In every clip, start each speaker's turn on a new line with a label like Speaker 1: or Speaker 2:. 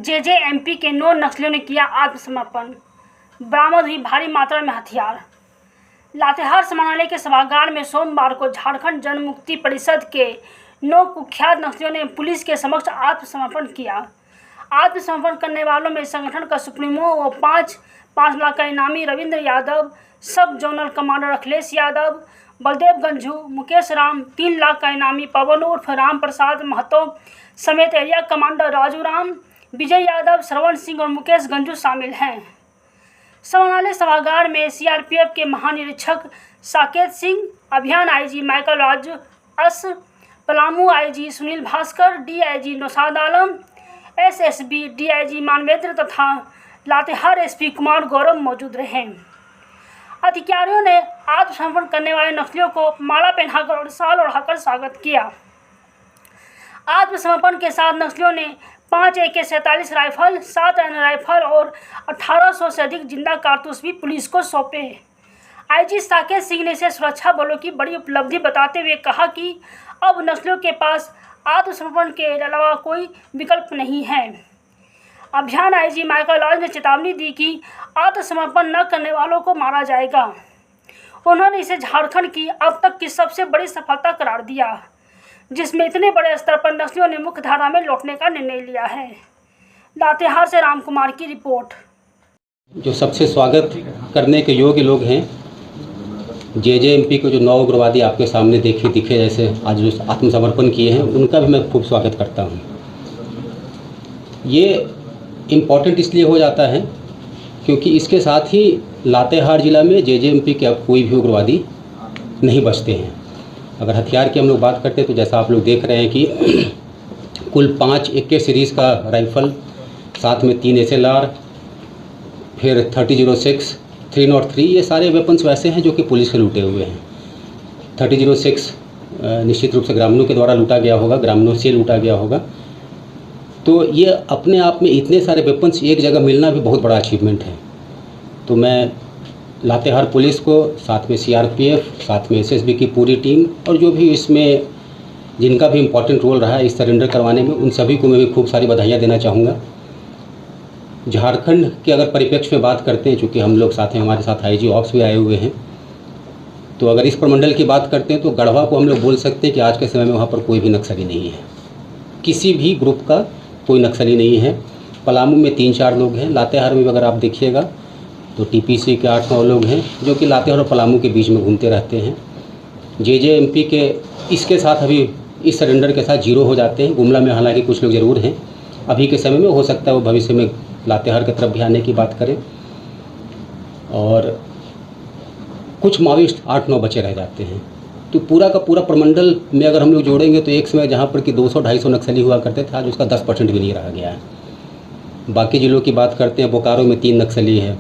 Speaker 1: JJMP के 9 नक्सलियों ने किया आत्मसमर्पण। बरामद हुई भारी मात्रा में हथियार। लातेहार समाहरणालय के सभागार में सोमवार को झारखंड जन मुक्ति परिषद के 9 कुख्यात नक्सलियों ने पुलिस के समक्ष आत्मसमर्पण किया। आत्मसमर्पण करने वालों में संगठन का सुप्रीमो व 5 लाख का इनामी रविंद्र यादव, सब जोनल कमांडर अखिलेश यादव, बलदेव गंझू, मुकेश राम, 3 लाख का इनामी पवन उर्फ राम प्रसाद महतो समेत एरिया कमांडर राजू राम, विजय यादव, श्रवण सिंह और मुकेश गंझू शामिल हैं। समाहरणालय सभागार में सीआरपीएफ के महानिरीक्षक साकेत सिंह, अभियान आईजी माइकल राज अस, Palamu IG Sunil Bhaskar, DIG Naushad Alam, SSB DIG Manvendra तथा लातेहार एसपी कुमार गौरव मौजूद रहे। अधिकारियों ने आत्मसमर्पण करने वाले नक्सलियों को माला पहनाकर और शाल ओढ़ाकर स्वागत किया। आत्मसमर्पण के साथ नक्सलियों ने 5 AK-47 राइफल, 7 अन्य राइफल और 1800 से अधिक जिंदा कारतूस भी पुलिस को सौंपे। आईजी साकेत सिंह ने इसे सुरक्षा बलों की बड़ी उपलब्धि बताते हुए कहा कि अब नक्सलियों के पास आत्मसमर्पण के अलावा कोई विकल्प नहीं है। अभियान आईजी माइकल राज ने चेतावनी दी कि आत्मसमर्पण न करने वालों को मारा जाएगा। उन्होंने इसे झारखंड की अब तक की सबसे बड़ी सफलता करार दिया, जिसमें इतने बड़े स्तर पर नक्सलियों ने मुख्य धारा में लौटने का निर्णय लिया है। लातेहार से राम कुमार की रिपोर्ट।
Speaker 2: जो सबसे स्वागत करने के योग्य लोग हैं, जेजेएमपी के जो 9 उग्रवादी आपके सामने दिखे जैसे आज जो आत्मसमर्पण किए हैं, उनका भी मैं खूब स्वागत करता हूं। ये इम्पॉर्टेंट इसलिए हो जाता है क्योंकि इसके साथ ही लातेहार ज़िला में जेजेएमपी के अब कोई भी उग्रवादी नहीं बचते हैं। अगर हथियार की हम लोग बात करते हैं तो जैसा आप लोग देख रहे हैं कि कुल 5 AK सीरीज़ का राइफ़ल, साथ में 3 SLR, फिर 3006, 303, ये सारे वेपन्स वैसे हैं जो कि पुलिस के लूटे हुए हैं। 3006 निश्चित रूप से ग्रामीणों के द्वारा लूटा गया होगा, ग्रामीणों से लूटा गया होगा। तो ये अपने आप में इतने सारे वेपन्स एक जगह मिलना भी बहुत बड़ा अचीवमेंट है। तो मैं लातेहार पुलिस को, साथ में सीआरपीएफ, साथ में एसएसबी की पूरी टीम और जो भी इसमें जिनका भी इम्पोर्टेंट रोल रहा है इस सरेंडर करवाने में, उन सभी को मैं भी खूब सारी बधाइयाँ देना चाहूँगा। झारखंड के अगर परिप्रेक्ष्य में बात करते हैं, चूँकि हम लोग साथ हैं, हमारे साथ आईजी ऑप्स भी आए हुए हैं, तो अगर इस प्रमंडल की बात करते हैं तो गढ़वा को हम लोग बोल सकते हैं कि आज के समय में वहाँ पर कोई भी नक्सली नहीं है, किसी भी ग्रुप का कोई नक्सली नहीं है। पलामू में 3-4 लोग हैं। लातेहार में अगर आप देखिएगा तो टीपीसी के 8-9 लोग हैं जो कि लातेहार और पलामू के बीच में घूमते रहते हैं। जेजेएमपी के इसके साथ अभी इस सरेंडर के साथ 0 हो जाते हैं। गुमला में हालांकि कुछ लोग ज़रूर हैं अभी के समय में, हो सकता है वो भविष्य में लातेहार की तरफ भी आने की बात करें। और कुछ माओइस्ट 8-9 बचे रह जाते हैं। तो पूरा का पूरा प्रमंडल में अगर हम लोग जोड़ेंगे तो एक समय जहाँ पर कि 200-250 नक्सली हुआ करते थे, आज उसका 10% भी नहीं रह गया है। बाकी जिलों की बात करते हैं, बोकारो में 3 नक्सली हैं,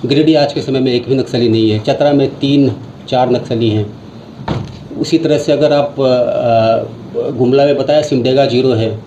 Speaker 2: गिरिडीह आज के समय में एक भी नक्सली नहीं है, चतरा में 3-4 नक्सली हैं। उसी तरह से अगर आप गुमला में बताया सिमडेगा 0 है,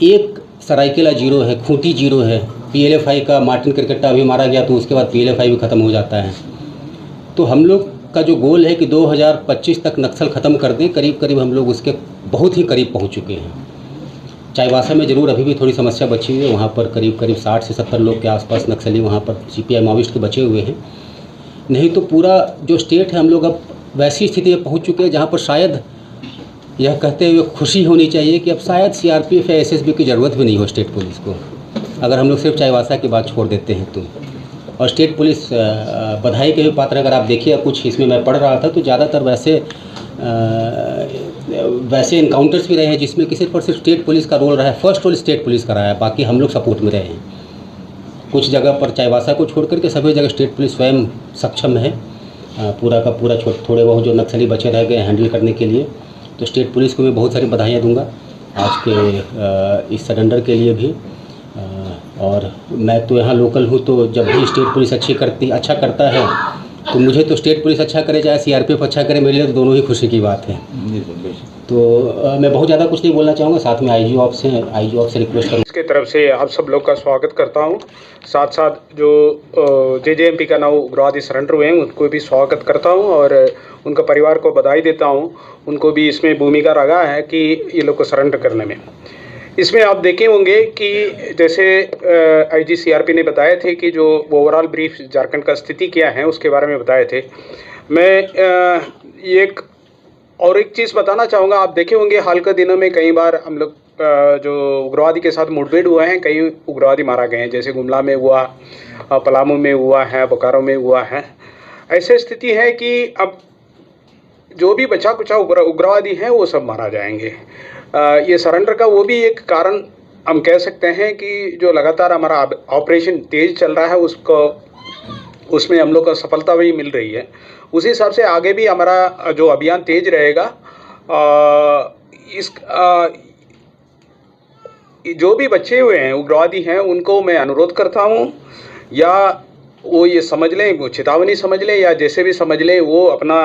Speaker 2: एक सरायकेला 0 है, खूंटी 0 है, PLFI का मार्टिन क्रिकेटा अभी मारा गया तो उसके बाद PLFI भी ख़त्म हो जाता है। तो हम लोग का जो गोल है कि 2025 तक नक्सल ख़त्म कर दें, करीब करीब हम लोग उसके बहुत ही करीब पहुंच चुके हैं। चाईबासा में ज़रूर अभी भी थोड़ी समस्या बची हुई है, वहाँ पर करीब करीब 60 से 70 लोग के आसपास नक्सली वहाँ पर CPI माओइस्ट के बचे हुए हैं। नहीं तो पूरा जो स्टेट है हम लोग अब वैसी स्थिति में पहुँच चुके हैं जहाँ पर शायद यह कहते हुए खुशी होनी चाहिए कि अब शायद CRPF या SSB की ज़रूरत भी नहीं हो स्टेट पुलिस को, अगर हम लोग सिर्फ चाईबासा की बात छोड़ देते हैं तो। और स्टेट पुलिस बधाई के भी पात्र, अगर आप देखिए कुछ इसमें मैं पढ़ रहा था तो ज़्यादातर वैसे इनकाउंटर्स भी रहे हैं जिसमें कि सिर्फ और सिर्फ स्टेट पुलिस का रोल रहा है, फर्स्ट रोल स्टेट पुलिस का रहा है, बाकी हम लोग सपोर्ट में रहे हैं। कुछ जगह पर चाईबासा को छोड़ करके सभी जगह स्टेट पुलिस स्वयं सक्षम है पूरा का पूरा थोड़े बहुत जो नक्सली बचे रह गए हैंडल करने के लिए। तो स्टेट पुलिस को मैं बहुत सारी बधाइयाँ दूँगा आज के इस सरेंडर के लिए भी। और मैं तो यहाँ लोकल हूँ, तो जब भी स्टेट पुलिस अच्छा करता है तो मुझे तो स्टेट पुलिस अच्छा करे चाहे CRPF अच्छा करे, मेरे लिए तो दोनों ही खुशी की बात है। तो मैं बहुत ज़्यादा कुछ नहीं बोलना चाहूँगा। साथ में आईजी ऑफ से रिक्वेस्ट करूँ
Speaker 3: इसके तरफ से आप सब लोग का स्वागत करता हूँ। साथ साथ जो जेजेएमपी का 9 उग्रवादी सरेंडर हुए हैं उनको भी स्वागत करता हूँ और उनका परिवार को बधाई देता हूँ। उनको भी इसमें भूमिका रहा है कि ये लोग को सरेंडर करने में। इसमें आप देखे होंगे कि जैसे आईजी सीआरपी ने बताए थे कि जो ओवरऑल ब्रीफ झारखंड का स्थिति क्या है उसके बारे में बताए थे। मैं एक चीज़ बताना चाहूँगा। आप देखे होंगे हाल के दिनों में कई बार हम लोग जो उग्रवादी के साथ मुठभेड़ हुआ है, कई उग्रवादी मारा गए हैं, जैसे गुमला में हुआ, पलामू में हुआ है, बोकारो में हुआ है। ऐसी स्थिति है कि अब जो भी बचा कुचा उग्रवादी हैं वो सब मारा जाएंगे। ये सरेंडर का वो भी एक कारण हम कह सकते हैं कि जो लगातार हमारा ऑपरेशन तेज चल रहा है उसमें हम लोग को सफलता भी मिल रही है। उसी हिसाब से आगे भी हमारा जो अभियान तेज रहेगा। जो भी बचे हुए हैं उग्रवादी हैं उनको मैं अनुरोध करता हूँ, या वो ये समझ लें, वो चेतावनी समझ लें, या जैसे भी समझ लें, वो अपना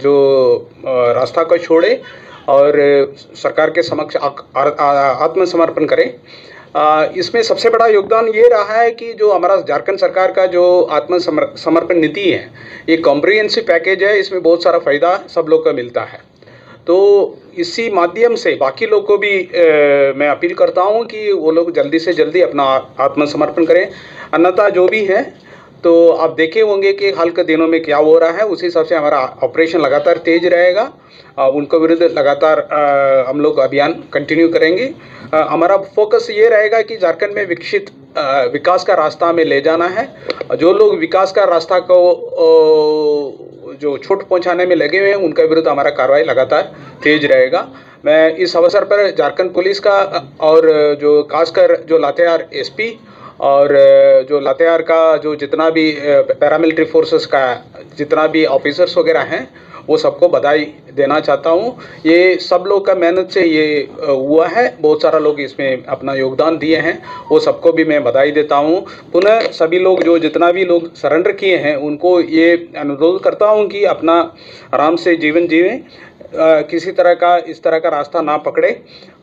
Speaker 3: जो रास्ता को छोड़े और सरकार के समक्ष आत्मसमर्पण करें। इसमें सबसे बड़ा योगदान ये रहा है कि जो हमारा झारखंड सरकार का जो आत्मसमर्पण नीति है, ये कॉम्प्रिहेंसिव पैकेज है। इसमें बहुत सारा फ़ायदा सब लोग को मिलता है। तो इसी माध्यम से बाकी लोग को भी मैं अपील करता हूँ कि वो लोग जल्दी से जल्दी अपना आत्मसमर्पण करें। अन्यथा जो भी है तो आप देखे होंगे कि हाल के दिनों में क्या हो रहा है, उसी हिसाब से हमारा ऑपरेशन लगातार तेज रहेगा। उनको विरुद्ध लगातार हम लोग अभियान कंटिन्यू करेंगे। हमारा फोकस ये रहेगा कि झारखंड में विकास का रास्ता हमें ले जाना है। जो लोग विकास का रास्ता को जो छूट पहुंचाने में लगे हुए हैं उनके विरुद्ध हमारा कार्रवाई लगातार तेज रहेगा। मैं इस अवसर पर झारखंड पुलिस का और जो खासकर जो लातेहार एसपी और जो लातेहार का जो जितना भी पैरामिलिट्री फोर्सेस का जितना भी ऑफिसर्स वगैरह हैं वो सबको बधाई देना चाहता हूँ। ये सब लोग का मेहनत से ये हुआ है। बहुत सारा लोग इसमें अपना योगदान दिए हैं, वो सबको भी मैं बधाई देता हूँ। पुनः सभी लोग जो जितना भी लोग सरेंडर किए हैं उनको ये अनुरोध करता हूँ कि अपना आराम से जीवन जीवें, किसी तरह का इस तरह का रास्ता ना पकड़े,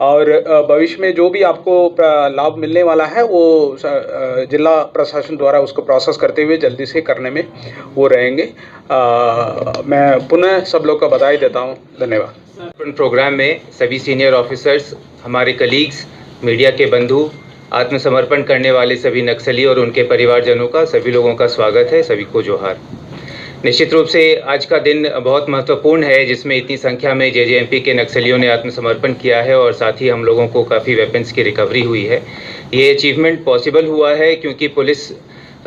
Speaker 3: और भविष्य में जो भी आपको लाभ मिलने वाला है वो जिला प्रशासन द्वारा उसको प्रोसेस करते हुए जल्दी से करने में वो रहेंगे। मैं पुनः सब लोग का बधाई देता हूँ। धन्यवाद।
Speaker 4: प्रोग्राम में सभी सीनियर ऑफिसर्स, हमारे कलीग्स, मीडिया के बंधु, आत्मसमर्पण करने वाले सभी नक्सली और उनके परिवारजनों का, सभी लोगों का स्वागत है। सभी को जोहार। निश्चित रूप से आज का दिन बहुत महत्वपूर्ण है, जिसमें इतनी संख्या में जेजेएमपी के नक्सलियों ने आत्मसमर्पण किया है और साथ ही हम लोगों को काफ़ी वेपन्स की रिकवरी हुई है। ये अचीवमेंट पॉसिबल हुआ है क्योंकि पुलिस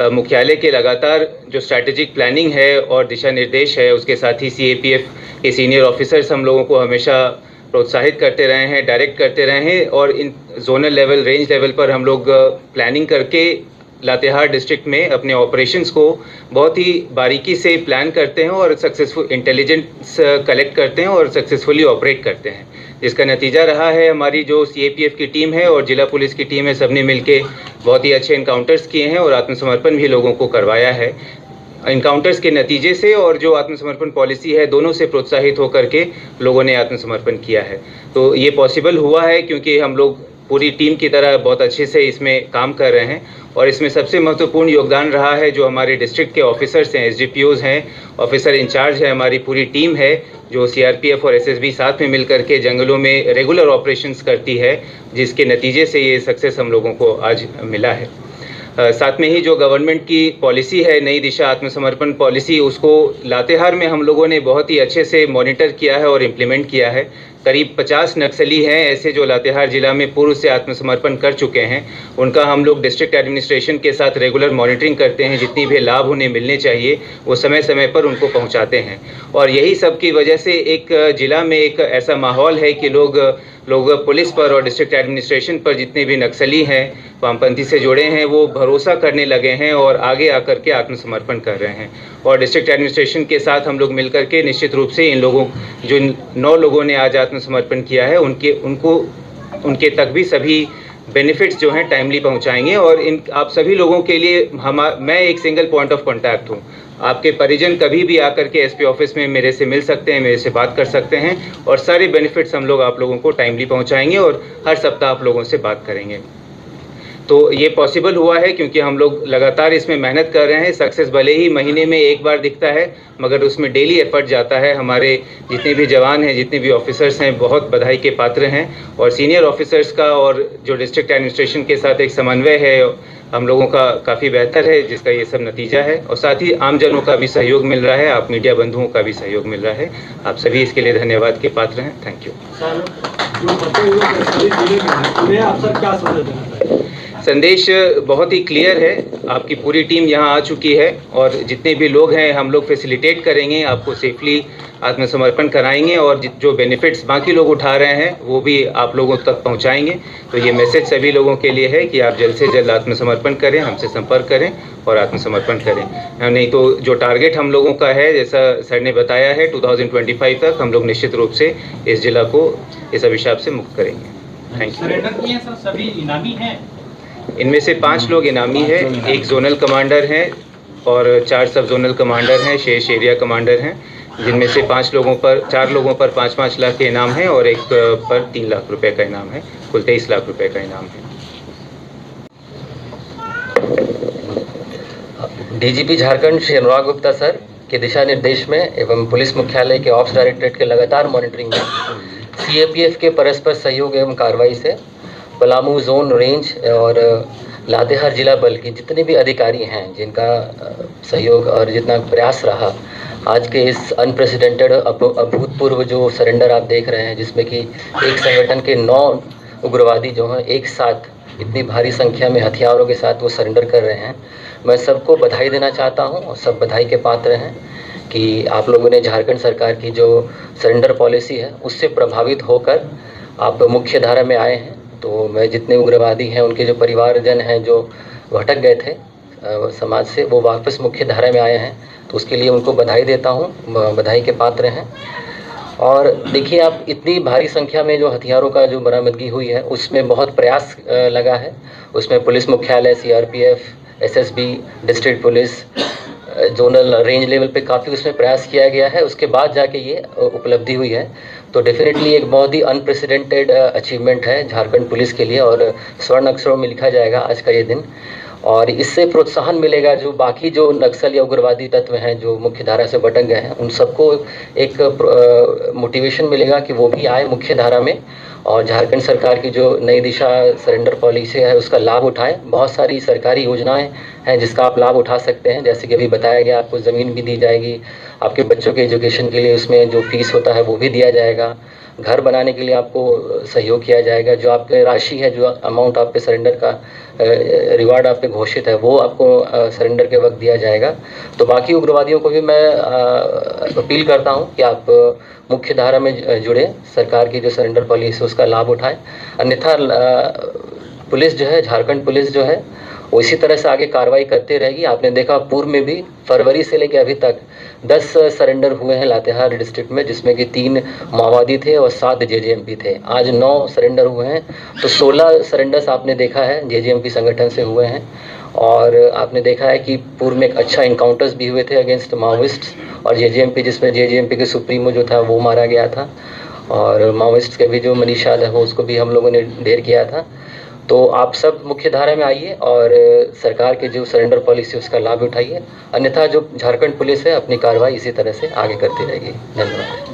Speaker 4: मुख्यालय के लगातार जो स्ट्रैटेजिक प्लानिंग है और दिशा निर्देश है, उसके साथ ही सीएपीएफ के सीनियर ऑफिसर्स हम लोगों को हमेशा प्रोत्साहित करते रहे हैं, डायरेक्ट करते रहे हैं, और इन जोनल लेवल, रेंज लेवल पर हम लोग प्लानिंग करके लातेहार डिस्ट्रिक्ट में अपने ऑपरेशंस को बहुत ही बारीकी से प्लान करते हैं और सक्सेसफुल इंटेलिजेंस कलेक्ट करते हैं और सक्सेसफुली ऑपरेट करते हैं, जिसका नतीजा रहा है हमारी जो सीएपीएफ की टीम है और जिला पुलिस की टीम है, सबने मिलके बहुत ही अच्छे इनकाउंटर्स किए हैं और आत्मसमर्पण भी लोगों को करवाया है। इनकाउंटर्स के नतीजे से और जो आत्मसमर्पण पॉलिसी है, दोनों से प्रोत्साहित होकर के लोगों ने आत्मसमर्पण किया है। तो ये पॉसिबल हुआ है क्योंकि हम लोग पूरी टीम की तरह बहुत अच्छे से इसमें काम कर रहे हैं, और इसमें सबसे महत्वपूर्ण योगदान रहा है जो हमारे डिस्ट्रिक्ट के ऑफिसर्स हैं, एसडीपीओज हैं, ऑफिसर इंचार्ज है, हमारी पूरी टीम है जो सीआरपीएफ और एसएसबी साथ में मिलकर के जंगलों में रेगुलर ऑपरेशंस करती है, जिसके नतीजे से ये सक्सेस हम लोगों को आज मिला है। साथ में ही जो गवर्नमेंट की पॉलिसी है, नई दिशा आत्मसमर्पण पॉलिसी, उसको लातेहार में हम लोगों ने बहुत ही अच्छे से मॉनिटर किया है और इम्प्लीमेंट किया है। करीब 50 नक्सली हैं ऐसे जो लातेहार जिला में पूर्व से आत्मसमर्पण कर चुके हैं। उनका हम लोग डिस्ट्रिक्ट एडमिनिस्ट्रेशन के साथ रेगुलर मॉनिटरिंग करते हैं, जितनी भी लाभ उन्हें मिलने चाहिए वो समय समय पर उनको पहुंचाते हैं, और यही सब की वजह से एक जिला में एक ऐसा माहौल है कि लोग पुलिस पर और डिस्ट्रिक्ट एडमिनिस्ट्रेशन पर जितने भी नक्सली हैं, वामपंथी से जुड़े हैं, वो भरोसा करने लगे हैं और आगे आकर के आत्मसमर्पण कर रहे हैं। और डिस्ट्रिक्ट एडमिनिस्ट्रेशन के साथ हम लोग मिलकर के निश्चित रूप से इन लोगों, जो 9 लोगों ने आज आत्मसमर्पण किया है, उनके तक भी सभी बेनिफिट्स जो हैं टाइमली पहुंचाएंगे। और आप सभी लोगों के लिए मैं एक सिंगल पॉइंट ऑफ कॉन्टैक्ट हूं। आपके परिजन कभी भी आकर के एसपी ऑफिस में मेरे से मिल सकते हैं, मेरे से बात कर सकते हैं, और सारे बेनिफिट्स हम लोग आप लोगों को टाइमली पहुंचाएंगे और हर सप्ताह आप लोगों से बात करेंगे। तो ये पॉसिबल हुआ है क्योंकि हम लोग लगातार इसमें मेहनत कर रहे हैं। सक्सेस भले ही महीने में एक बार दिखता है, मगर उसमें डेली एफर्ट जाता है। हमारे जितने भी जवान हैं, जितने भी ऑफिसर्स हैं, बहुत बधाई के पात्र हैं। और सीनियर ऑफिसर्स का और जो डिस्ट्रिक्ट एडमिनिस्ट्रेशन के साथ एक समन्वय है हम लोगों का काफ़ी बेहतर है, जिसका ये सब नतीजा है। और साथ ही आमजनों का भी सहयोग मिल रहा है, आप मीडिया बंधुओं का भी सहयोग मिल रहा है। आप सभी इसके लिए धन्यवाद के पात्र हैं। Thank you. संदेश बहुत ही क्लियर है। आपकी पूरी टीम यहाँ आ चुकी है और जितने भी लोग हैं हम लोग फैसिलिटेट करेंगे, आपको सेफली आत्मसमर्पण कराएंगे और जो बेनिफिट्स बाकी लोग उठा रहे हैं वो भी आप लोगों तक पहुँचाएंगे। तो ये मैसेज सभी लोगों के लिए है कि आप जल्द से जल्द आत्मसमर्पण करें, हमसे संपर्क करें और आत्मसमर्पण करें। नहीं तो जो टारगेट हम लोगों का है, जैसा सर ने बताया है, 2025 तक हम लोग निश्चित रूप से इस जिला को इस अभिशाप से मुक्त करेंगे। Thank you.
Speaker 5: सरेंडर किए सर, सभी इनामी हैं?
Speaker 4: इनमें से 5 लोग इनामी हैं, एक जोनल कमांडर हैं और 4 सब जोनल कमांडर हैं, शेष एरिया कमांडर हैं, जिनमें से 4 लोगों पर 5-5 लाख के इनाम हैं और एक पर 3 लाख रुपए का इनाम है। कुल 23 लाख रुपए का इनाम है।
Speaker 6: डीजीपी झारखंड श्री अनुराग गुप्ता सर के दिशा निर्देश में एवं पुलिस मुख्यालय के ऑप्स डायरेक्टरेट के लगातार मॉनिटरिंग में सीएपीएफ के परस्पर सहयोग एवं कार्रवाई से पलामू जोन रेंज और लातेहार जिला बल के जितने भी अधिकारी हैं, जिनका सहयोग और जितना प्रयास रहा, आज के इस अनप्रेसिडेंटेड अभूतपूर्व जो सरेंडर आप देख रहे हैं, जिसमें कि एक संगठन के 9 उग्रवादी जो हैं एक साथ इतनी भारी संख्या में हथियारों के साथ वो सरेंडर कर रहे हैं। मैं सबको बधाई देना चाहता हूं और सब बधाई के पात्र हैं कि आप लोगों ने झारखंड सरकार की जो सरेंडर पॉलिसी है उससे प्रभावित होकर आप मुख्य धारा में आए हैं। तो मैं जितने उग्रवादी हैं, उनके जो परिवारजन हैं जो भटक गए थे समाज से, वो वापस मुख्य धारा में आए हैं, तो उसके लिए उनको बधाई देता हूं, बधाई के पात्र हैं। और देखिए, आप इतनी भारी संख्या में जो हथियारों का जो बरामदगी हुई है उसमें बहुत प्रयास लगा है। उसमें पुलिस मुख्यालय, CRPF, SSB, district police, zonal range level पे काफ़ी उसमें प्रयास किया गया है। उसके बाद जाके ये उपलब्धि हुई है। तो डेफिनेटली एक बहुत ही अनप्रेसिडेंटेड अचीवमेंट है झारखंड पुलिस के लिए और स्वर्ण अक्षरों में लिखा जाएगा आज का ये दिन। और इससे प्रोत्साहन मिलेगा जो बाकी जो नक्सल या उग्रवादी तत्व हैं जो मुख्य धारा से भटक गए हैं, उन सबको एक मोटिवेशन मिलेगा कि वो भी आए मुख्य धारा में और झारखंड सरकार की जो नई दिशा सरेंडर पॉलिसी है उसका लाभ उठाएं। बहुत सारी सरकारी योजनाएं हैं जिसका आप लाभ उठा सकते हैं। जैसे कि अभी बताया गया, आपको ज़मीन भी दी जाएगी, आपके बच्चों के एजुकेशन के लिए उसमें जो फीस होता है वो भी दिया जाएगा, घर बनाने के लिए आपको सहयोग किया जाएगा, जो आपके राशि है, जो अमाउंट आप पे सरेंडर का रिवार्ड आप पे घोषित है वो आपको सरेंडर के वक्त दिया जाएगा। तो बाकी उग्रवादियों को भी मैं अपील करता हूं कि आप मुख्य धारा में जुड़े, सरकार की जो सरेंडर पॉलिसी उसका लाभ उठाएं। अन्यथा पुलिस जो है, झारखंड पुलिस जो है वो इसी तरह से आगे कार्रवाई करते रहेगी। आपने देखा पूर्व में भी फरवरी से लेकर अभी तक 10 सरेंडर हुए हैं लातेहार डिस्ट्रिक्ट में, जिसमें कि 3 माओवादी थे और 7 जेजेएमपी थे। आज 9 सरेंडर हुए हैं, तो 16 सरेंडर्स आपने देखा है जेजेएमपी संगठन से हुए हैं। और आपने देखा है कि पूर्व में एक अच्छा इनकाउंटर्स भी हुए थे अगेंस्ट माओइस्ट्स और जेजेएमपी, जिसमें जेजेएमपी के सुप्रीमो जो था वो मारा गया था और माओइस्ट के भी जो मनीषा है वो उसको भी हम लोगों ने ढेर किया था। तो आप सब मुख्य धारा में आइए और सरकार की जो सरेंडर पॉलिसी उसका लाभ उठाइए। अन्यथा जो झारखंड पुलिस है अपनी कार्रवाई इसी तरह से आगे करती रहेगी। धन्यवाद।